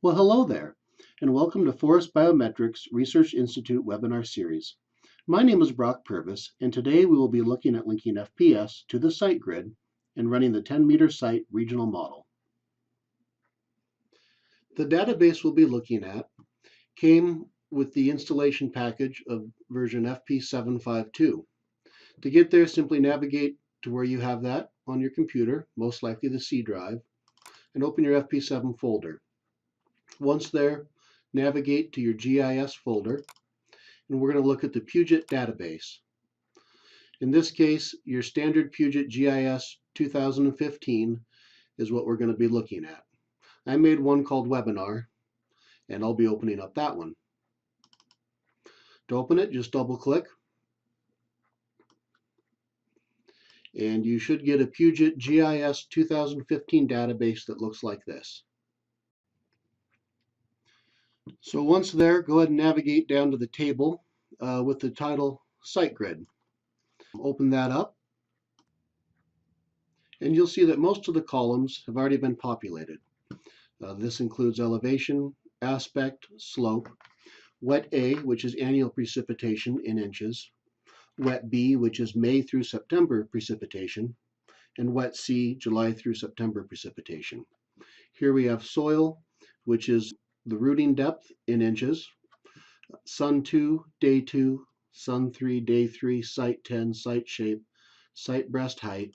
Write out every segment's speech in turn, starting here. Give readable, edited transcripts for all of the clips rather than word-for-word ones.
Well, hello there, and welcome to Forest Biometrics Research Institute webinar series. My name is Brock Purvis, and today we will be looking at linking FPS to the SiteGrid and running the 10-meter site regional model. The database we'll be looking at came with the installation package of version FP752. To get there, simply navigate to where you have that on your computer, most likely the C drive, and open your FP7 folder. Once there, navigate to your GIS folder, and we're going to look at the Puget database. In this case, your standard Puget GIS 2015 is what we're going to be looking at. I made one called Webinar, and I'll be opening up that one. To open it, just double click, and you should get a Puget GIS 2015 database that looks like this. So once there, go ahead and navigate down to the table with the title SiteGrid. Open that up, and you'll see that most of the columns have already been populated. This includes elevation, aspect, slope, wet A, which is annual precipitation in inches, wet B, which is May through September precipitation, and wet C, July through September precipitation. Here we have soil, which is the rooting depth in inches, sun 2, day 2, sun 3, day 3, site 10, site shape, site breast height,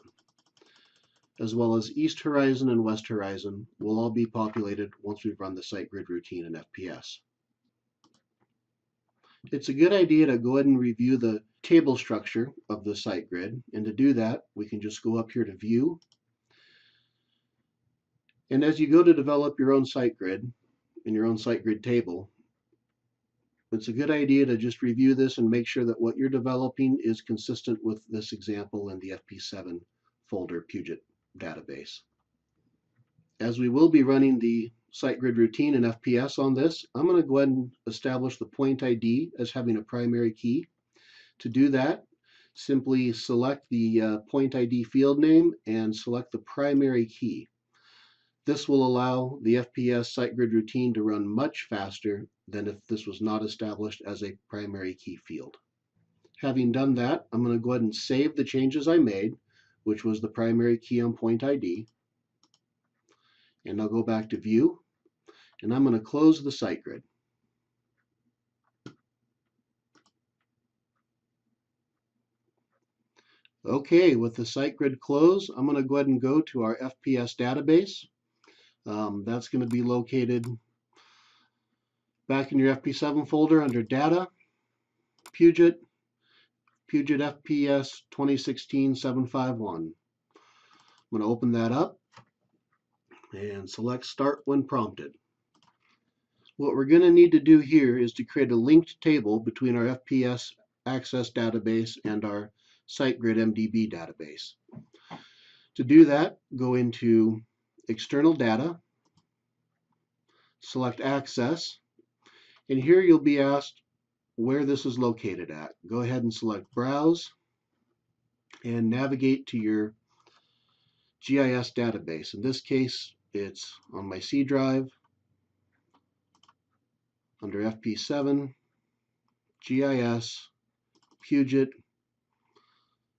as well as east horizon and west horizon will all be populated once we've run the SiteGrid routine in FPS. It's a good idea to go ahead and review the table structure of the SiteGrid, and to do that, we can just go up here to View. And as you go to develop your own SiteGrid in your own SiteGrid table, it's a good idea to just review this and make sure that what you're developing is consistent with this example in the FP7 folder Puget database. As we will be running the SiteGrid routine in FPS on this, I'm going to go ahead and establish the point ID as having a primary key. To do that, simply select the point ID field name and select the primary key. This will allow the FPS SiteGrid routine to run much faster than if this was not established as a primary key field. Having done that, I'm going to go ahead and save the changes I made, which was the primary key on point ID. And I'll go back to View, and I'm going to close the SiteGrid. Okay, with the SiteGrid closed, I'm going to go ahead and go to our FPS database. That's going to be located back in your FP7 folder under Data, Puget FPS 2016-751. I'm going to open that up and select Start when prompted. What we're going to need to do here is to create a linked table between our FPS Access database and our SiteGrid MDB database. To do that, go into External Data, select Access, and here you'll be asked where this is located at. Go ahead and select Browse and navigate to your GIS database. In this case, it's on my C drive under FP7, GIS, Puget,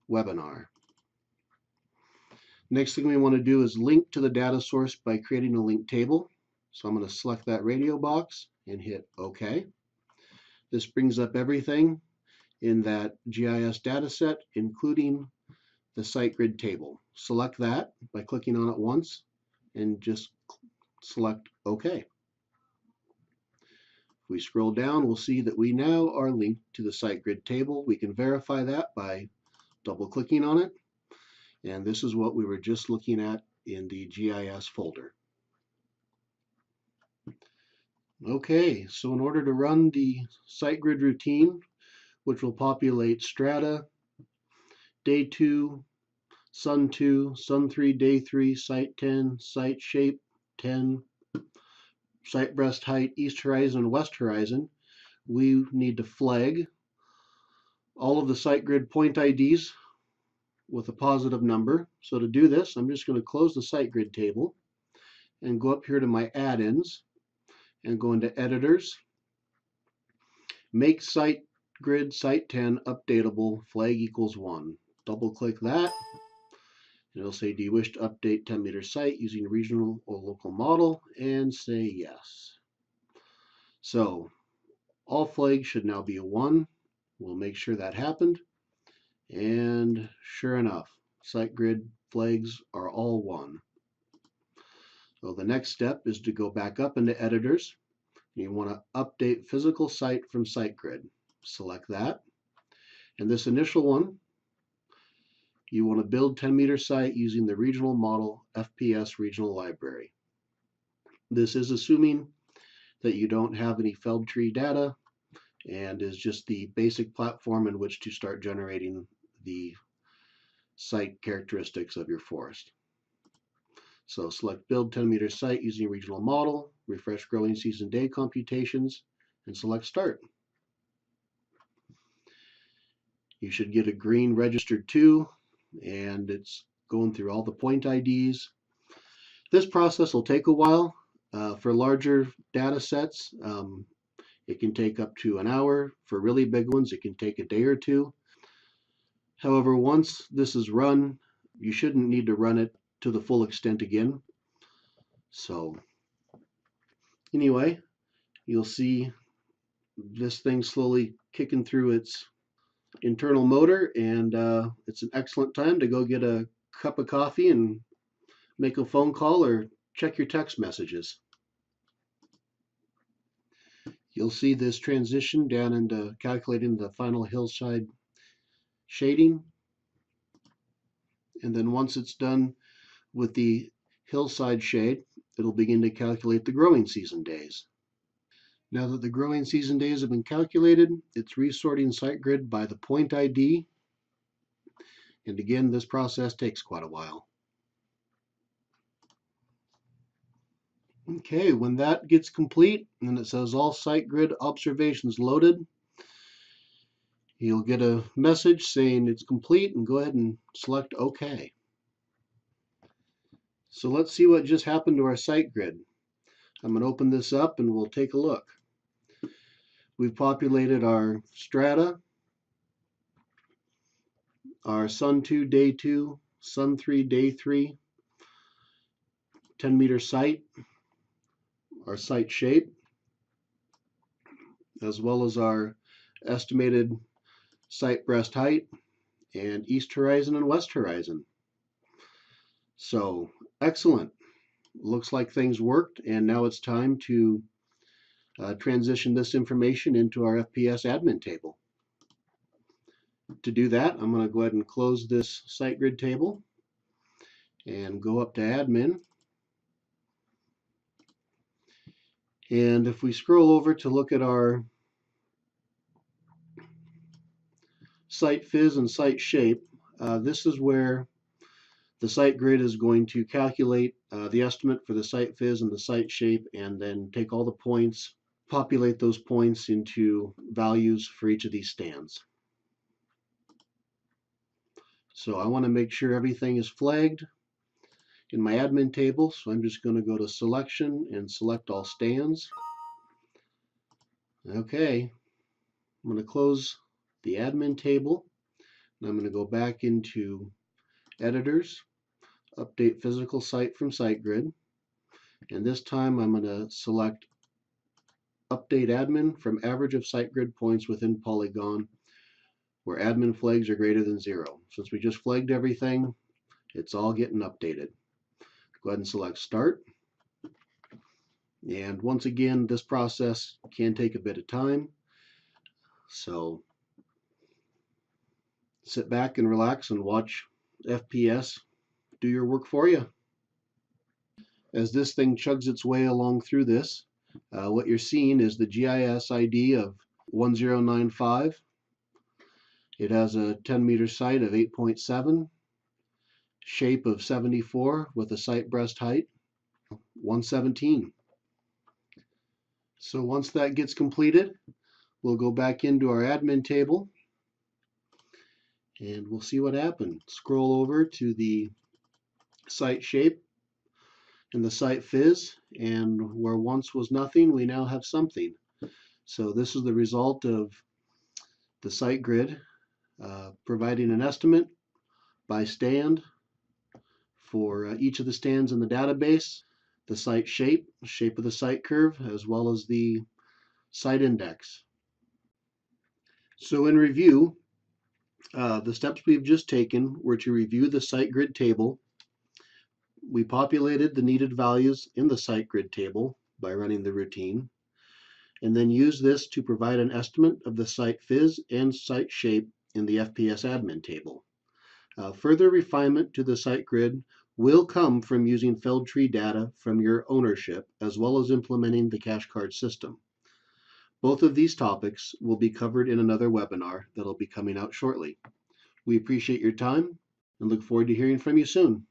Webinar. Next thing we want to do is link to the data source by creating a linked table. So I'm going to select that radio box and hit OK. This brings up everything in that GIS dataset, including the SiteGrid table. Select that by clicking on it once and just select OK. If we scroll down, we'll see that we now are linked to the SiteGrid table. We can verify that by double-clicking on it. And this is what we were just looking at in the GIS folder. Okay, so in order to run the SiteGrid routine, which will populate strata, day 2, sun 2, sun 3, day 3, site 10, site shape 10, site breast height, east horizon and west horizon, we need to flag all of the SiteGrid point IDs with a positive number. So to do this, I'm just going to close the SiteGrid table and go up here to my add-ins. and go into Editors. Make SiteGrid Site 10 updatable, flag equals 1. Double click that. And it'll say, do you wish to update 10 meter site using regional or local model? And say yes. So all flags should now be a 1. We'll make sure that happened. And sure enough, SiteGrid flags are all 1. So the next step is to go back up into Editors. You want to update physical site from SiteGrid. Select that. And this initial one, you want to build 10 meter site using the regional model FPS regional library. This is assuming that you don't have any feld tree data and is just the basic platform in which to start generating the site characteristics of your forest. So select build 10 meter site using regional model, refresh growing season day computations, and select start. You should get a green registered to, and it's going through all the point IDs. This process will take a while. For larger data sets, it can take up to an hour. For really big ones, it can take a day or two. However, once this is run, you shouldn't need to run it to the full extent again. So anyway, you'll see this thing slowly kicking through its internal motor, and it's an excellent time to go get a cup of coffee and make a phone call or check your text messages. You'll see this transition down into calculating the final hillside shading. And then once it's done with the hillside shade, it'll begin to calculate the growing season days. Now that the growing season days have been calculated, it's resorting SiteGrid by the point ID. And again, this process takes quite a while. Okay, when that gets complete and it says all SiteGrid observations loaded, you'll get a message saying it's complete, and go ahead and select OK. So let's see what just happened to our SiteGrid. I'm going to open this up and we'll take a look. We've populated our strata, our Sun 2 Day 2, Sun 3 Day 3, 10 meter site, our site shape, as well as our estimated site breast height, and east horizon and west horizon. So excellent. Looks like things worked, and now it's time to transition this information into our FPS admin table. To do that, I'm going to go ahead and close this SiteGrid table and go up to admin. And if we scroll over to look at our site phys and site shape, this is where the SiteGrid is going to calculate the estimate for the site phys and the site shape, and then take all the points, populate those points into values for each of these stands. So I want to make sure everything is flagged in my admin table, so I'm just going to go to selection and select all stands. Okay, I'm going to close the admin table, and I'm going to go back into Editors, update physical site from SiteGrid, and this time I'm going to select update admin from average of SiteGrid points within polygon where admin flags are greater than 0. Since we just flagged everything, it's all getting updated. Go ahead and select start. And once again, this process can take a bit of time. So sit back and relax and watch FPS do your work for you. As this thing chugs its way along through this, what you're seeing is the GIS ID of 1095. It has a 10 meter site of 8.7, shape of 74 with a site breast height 117. So once that gets completed, we'll go back into our admin table and we'll see what happened. Scroll over to the site shape, in the site phys, and where once was nothing, we now have something. So this is the result of the SiteGrid providing an estimate by stand for each of the stands in the database, the site shape of the site curve, as well as the site index. So in review, the steps we've just taken were to review the SiteGrid table. We populated the needed values in the SiteGrid table by running the routine, and then use this to provide an estimate of the site phys and site shape in the FPS admin table. Further refinement to the SiteGrid will come from using felled tree data from your ownership, as well as implementing the cache card system. Both of these topics will be covered in another webinar that'll be coming out shortly. We appreciate your time and look forward to hearing from you soon.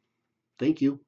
Thank you.